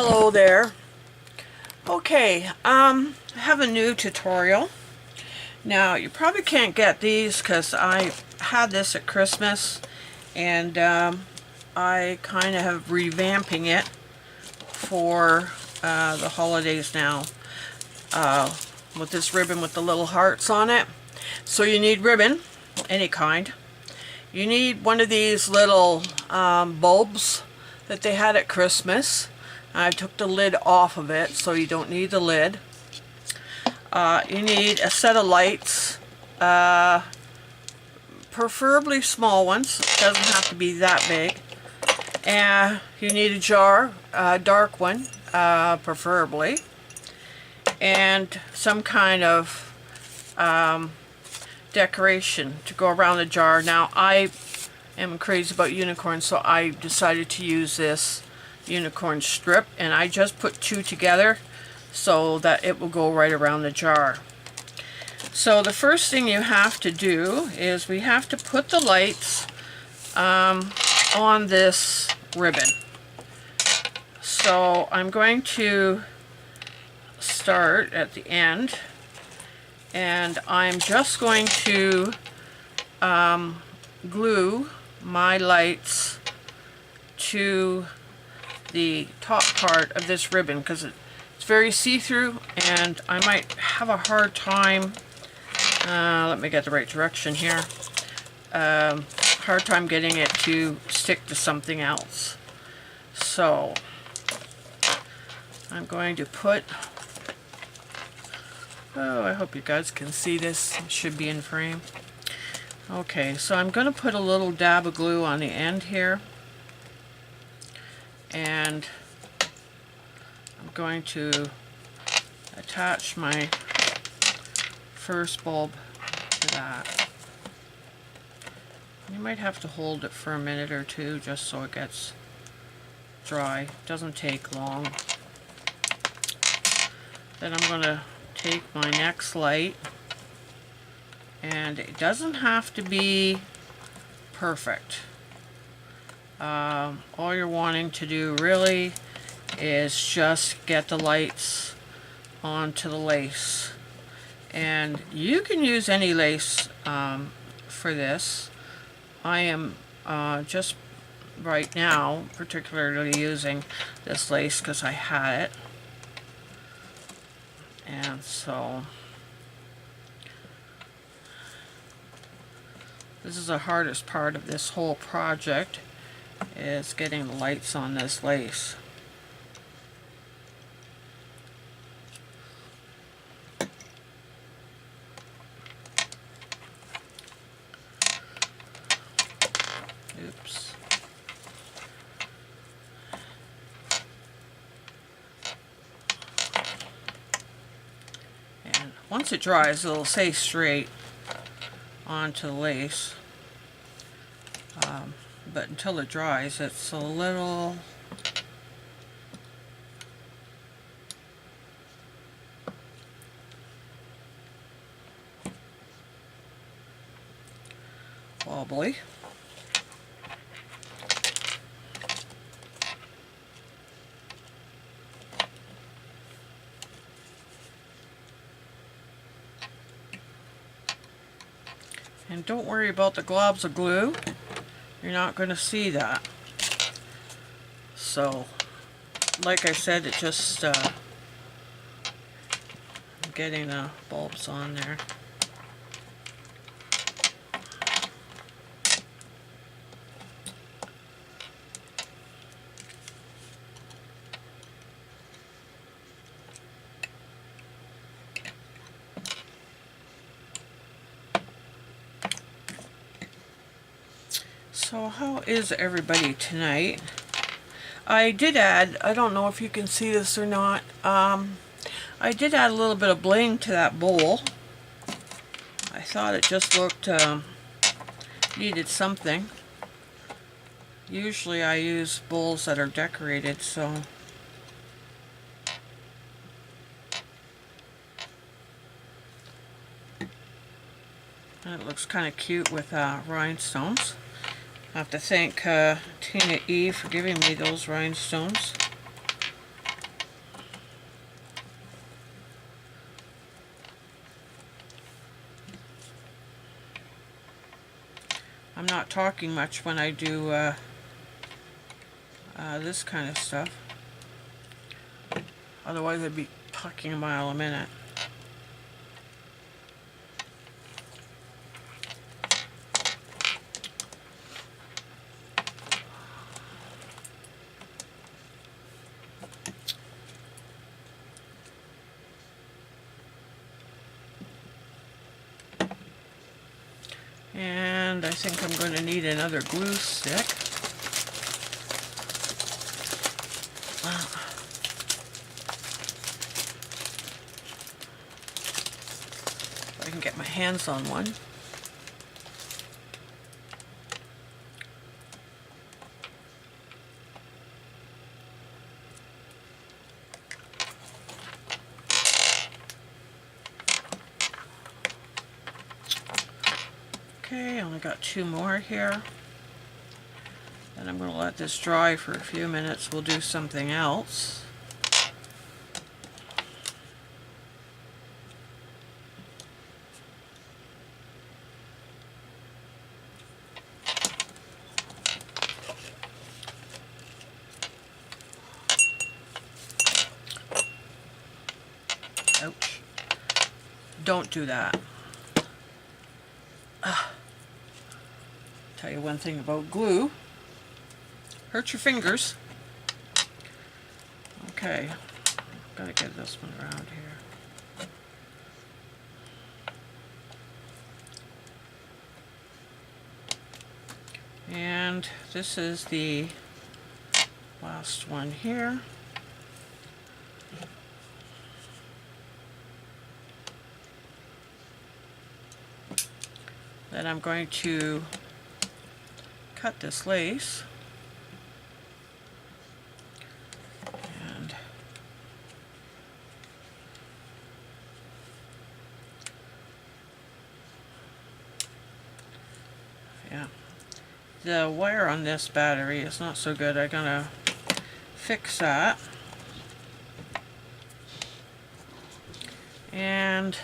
Hello there. Okay, I have a new tutorial. Now, you probably can't get these because I had this at Christmas, and I kind of have revamping it for the holidays now with this ribbon with the little hearts on it. So you need ribbon, any kind. You need one of these little bulbs that they had at Christmas. I took the lid off of it, so you don't need the lid. You need a set of lights, preferably small ones. It doesn't have to be that big. And you need a jar, a dark one, preferably, and some kind of decoration to go around the jar. Now, I am crazy about unicorns, so I decided to use this unicorn strip, and I just put two together so that it will go right around the jar. So the first thing you have to do is we have to put the lights on this ribbon. So I'm going to start at the end, and I'm just going to glue my lights to the top part of this ribbon because it's very see-through, and I might have a hard time, let me get the right direction here, hard time getting it to stick to something else. So I'm going to put, oh, I hope you guys can see this, it should be in frame. Okay, so I'm going to put a little dab of glue on the end here, and I'm going to attach my first bulb to that. You might have to hold it for a minute or two just so it gets dry. It doesn't take long. Then I'm going to take my next light, and it doesn't have to be perfect. All you're wanting to do really is just get the lights onto the lace, and you can use any lace for this. I am just right now particularly using this lace because I had it, and so this is the hardest part of this whole project, is getting the lights on this lace. Oops. And once it dries, it'll stay straight onto the lace. But until it dries, it's a little wobbly. And don't worry about the globs of glue. You're not going to see that. So, like I said, it just getting the bulbs on there. So how is everybody tonight? I did add, I don't know if you can see this or not, I did add a little bit of bling to that bowl. I thought it just looked, needed something. Usually I use bowls that are decorated, so it looks kind of cute with rhinestones. I have to thank Tina E for giving me those rhinestones. I'm not talking much when I do this kind of stuff. Otherwise I'd be talking a mile a minute. And I think I'm going to need another glue stick. If I can get my hands on one. Okay, I only got 2 more here. And I'm going to let this dry for a few minutes. We'll do something else. Ouch. Don't do that. Tell you one thing about glue. Hurt your fingers. Okay. Gotta get this one around here. And this is the last one here. Then I'm going to cut this lace. And yeah, the wire on this battery is not so good. I'm gonna fix that. And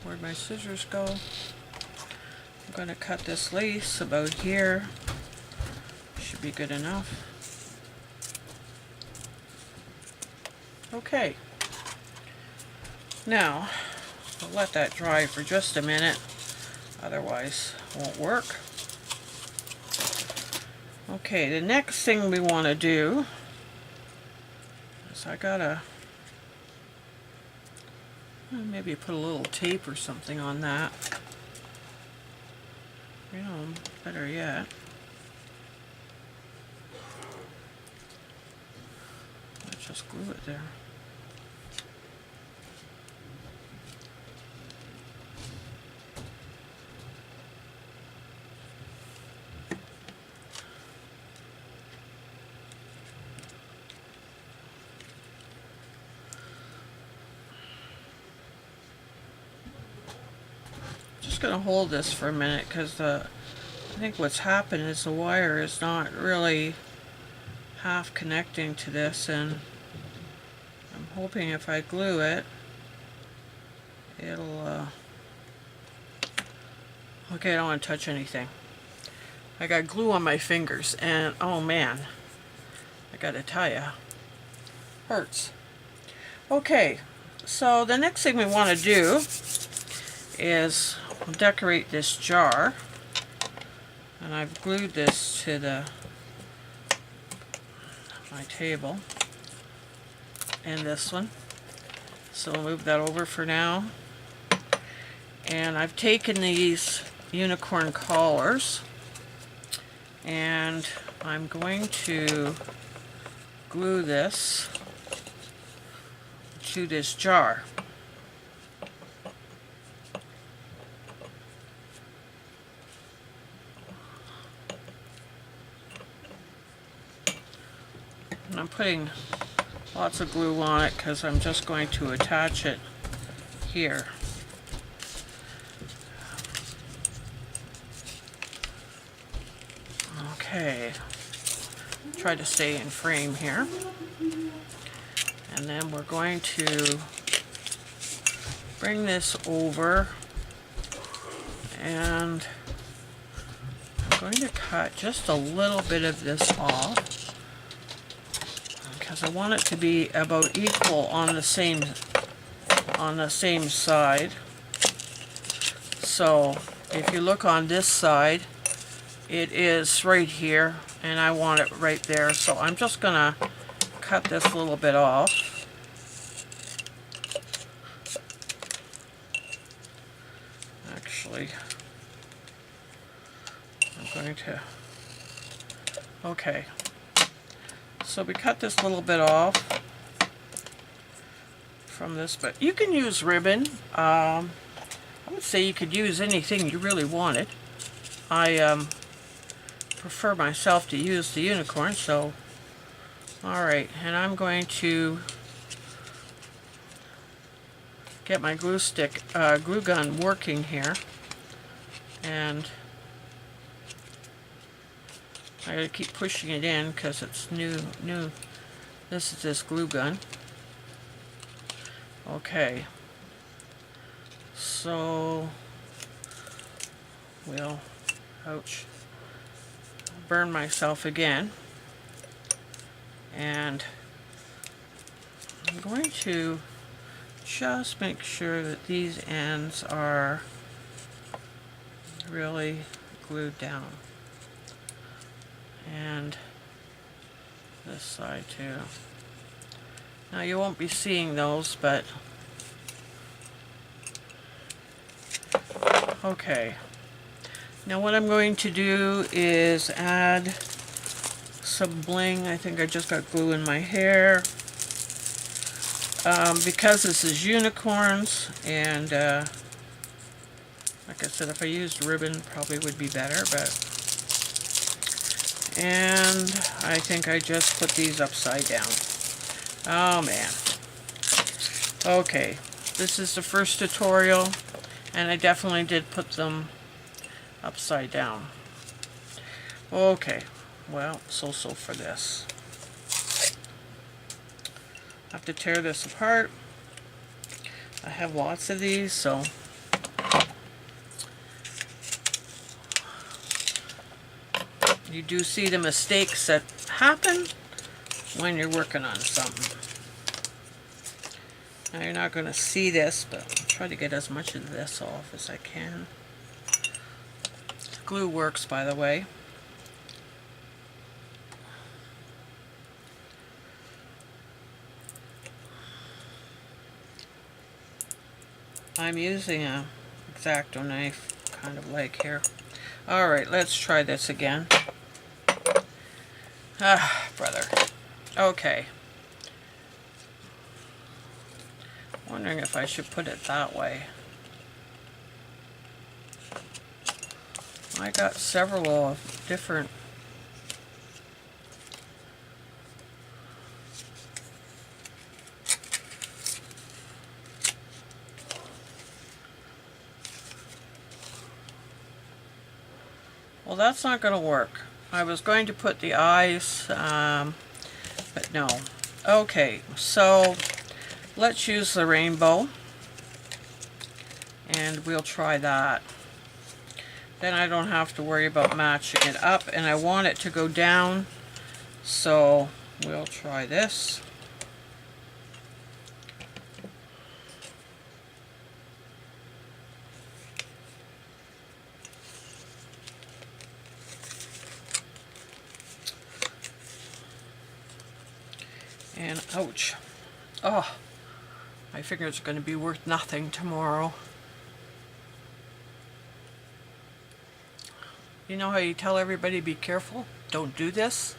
where'd my scissors go? I'm going to cut this lace about here. Should be good enough. Okay. Now, I'll let that dry for just a minute. Otherwise, it won't work. Okay, the next thing we want to do is I gotta maybe put a little tape or something on that. You know, better yet. Let's just glue it there. Just gonna hold this for a minute because I think what's happened is the wire is not really half connecting to this, and I'm hoping if I glue it, it'll okay, I don't want to touch anything. I got glue on my fingers, and oh man, I gotta tell ya, hurts. Okay, so the next thing we want to do is decorate this jar, and I've glued this to my table, and this one, so I'll move that over for now. And I've taken these unicorn collars and I'm going to glue this to this jar. And I'm putting lots of glue on it because I'm just going to attach it here. Okay, try to stay in frame here. And then we're going to bring this over, and I'm I'm going to cut just a little bit of this off because I want it to be about equal on the same side. So if you look on this side, it is right here, and I want it right there. So I'm just gonna cut this little bit off. Actually, I'm going to, okay. So we cut this little bit off from this, but you can use ribbon. I would say you could use anything you really wanted. I prefer myself to use the unicorn, so alright, and I'm going to get my glue stick, glue gun working here, and I gotta keep pushing it in because it's new. This is this glue gun. Okay, so we'll, ouch, burn myself again, and I'm going to just make sure that these ends are really glued down, and this side too. Now you won't be seeing those, but okay. Now what I'm going to do is add some bling. I think I just got glue in my hair. Because this is unicorns, and like I said, if I used ribbon probably would be better, but, and I think I just put these upside down. Oh man. Okay, this is the first tutorial, and I definitely did put them upside down. Okay, well, so for this. I have to tear this apart. I have lots of these, so you do see the mistakes that happen when you're working on something. Now you're not going to see this, but I'll try to get as much of this off as I can. Glue works, by the way. I'm using a X-Acto knife, kind of like here. Alright, let's try this again. Ah, brother. Okay. Wondering if I should put it that way. I got several of different. Well, that's not going to work. I was going to put the eyes, but no. Okay, so let's use the rainbow, and we'll try that. Then I don't have to worry about matching it up, and I want it to go down, so we'll try this. And ouch. Oh, my fingers are going to be worth nothing tomorrow. You know how you tell everybody be careful? Don't do this?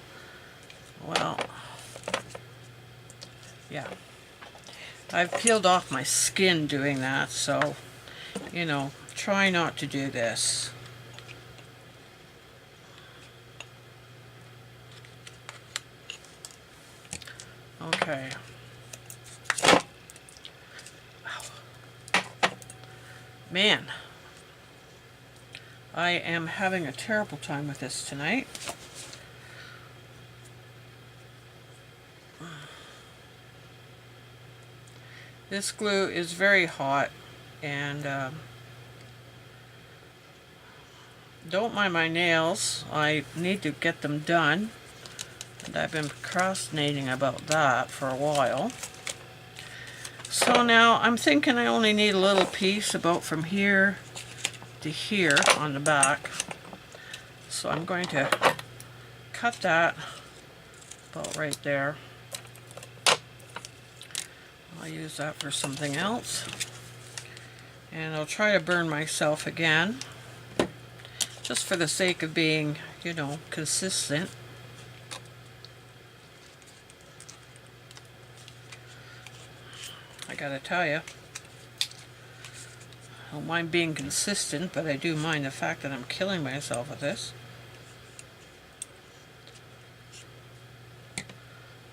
Well, yeah. I've peeled off my skin doing that, so, you know, try not to do this. Okay. Ow. Man, I am having a terrible time with this tonight. This glue is very hot, and don't mind my nails. I need to get them done. And I've been procrastinating about that for a while. So now I'm thinking I only need a little piece about from here to here on the back. So I'm going to cut that about right there. I'll use that for something else. And I'll try to burn myself again, just for the sake of being, you know, consistent. I gotta tell you, I don't mind being consistent, but I do mind the fact that I'm killing myself with this.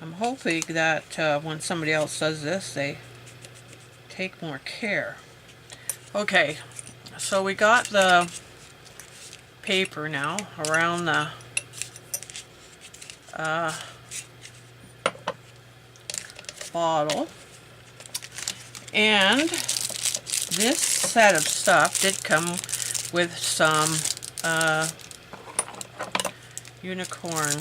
I'm hoping that when somebody else does this, they take more care. Okay, so we got the paper now around the bottle, and this set of stuff did come with some unicorn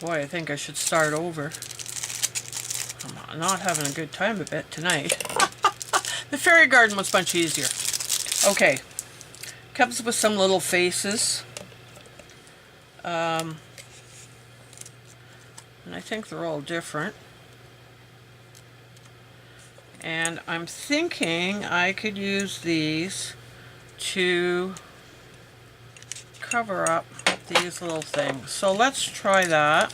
boy, I think I should start over. I'm not having a good time a bit tonight. The fairy garden was much easier. Okay, comes with some little faces. And I think they're all different. And I'm thinking I could use these to cover up these little things. So let's try that.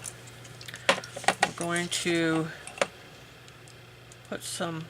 I'm going to put some